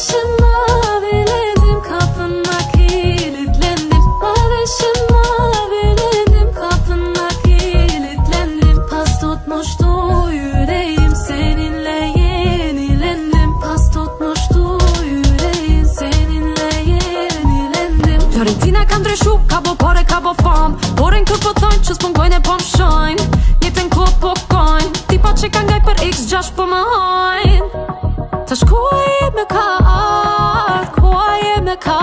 Mavişim maviledim, kapına kilitlendim. Mavişim maviledim, kapına kilitlendim. Pas tutmuştu yüreğim, seninle yenilendim. Pas tutmuştu yüreğim, seninle yenilendim. Fiorentina kam dreshu, ka bo pore, ka bo fam. Poren kur po thonjë që s'pungojnë e po m'shojnë. Jetën ku po kojnë, tipa që ka ngaj për x6 po më hajnë. Tash kua jeme ka ardh, kua jeme ka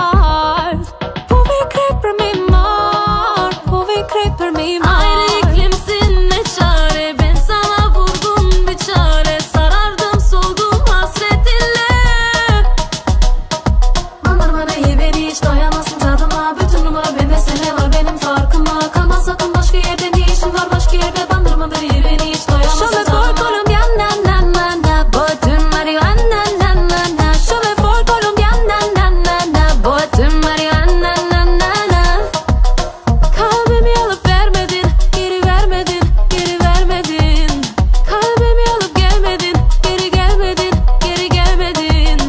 ardh. Po vi krejt për mi marr, po vi krejt për mi marr. Ajri iklim si në qare, ben sa ma vurdum biqare. Sarardım soldum hasretille. Bandırmana ye beni, hiç doyamazsın tadıma. Bütün numara bende, sene var benim farkıma. Kalmaz sakın başka yerde, ne işin var başka yerde. Bandırmada ye beni, hiç doyamazsın tadıma. Yo me voy colombiana, na na na, boy tu marihuana, na na na. Yo me voy colombiana, na na na, boy tu marihuana, na na na. Kalbimi alıp vermedin, geri vermedin, geri vermedin. Kalbimi alıp gelmedin, geri gelmedin, geri gelmedin.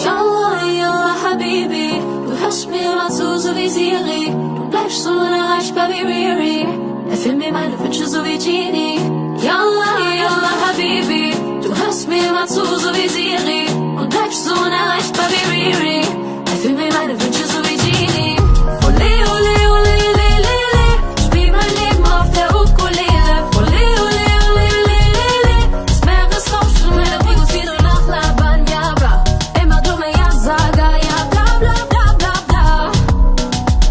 Yallah yallah habibi, du hörst mir mal zu so wie Siri. Du bleibst so unerreichbar wie Riri. Erfüll mir meine Wünsche so wie Genie. Yallah yallah habibi, du hörst mir mal zu so wie Siri. Und bleibst so unerreichbar wie Riri. Erfüll mir meine Wünsche so wie Genie. Ole ole ole ole ole ole, spiel mein Leben auf der Ukulele. Ole ole ole ole ole ole, das Meer ist Rauschen, Melodios wie nur nachlabern, ja bla. Immer dumme Ja-Sager, ja bla bla bla bla bla.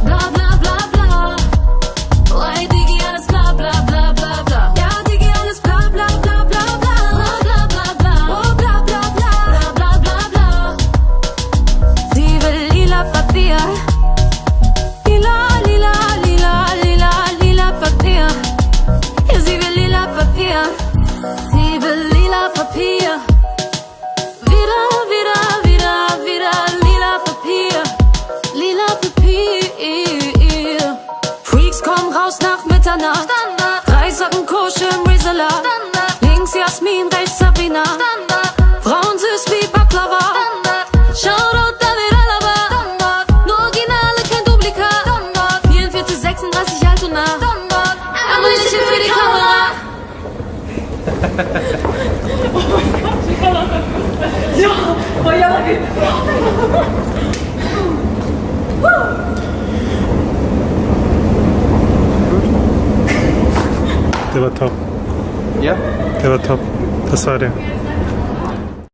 Bla bla bla bla. Oh ey Digi, alles bla bla bla bla bla. Ja Digi, alles bla bla bla bla bla. Bla bla bla bla. Oh bla bla bla. Bla bla bla bla. Sie will lila Papier. Lila, lila, lila, lila, lila Papier. Ja, sie will lila Papier. Sie will lila Papier. Wieder, wieder, wieder, wieder lila Papier. Lila Papier. Freaks kommen raus nach Mitternacht. Drei Socken Kosche im Risalat. Links Jasmin, rechts Sabina. Frauen süß wie Baklava. Shoutout David Alaba. Nur Originale, kein Duplikat. 44, 36 alt und nah. Aber nicht für die Kamera. Ja, bayağı iyi. Det var top. Ja. Det var top. Det sa det.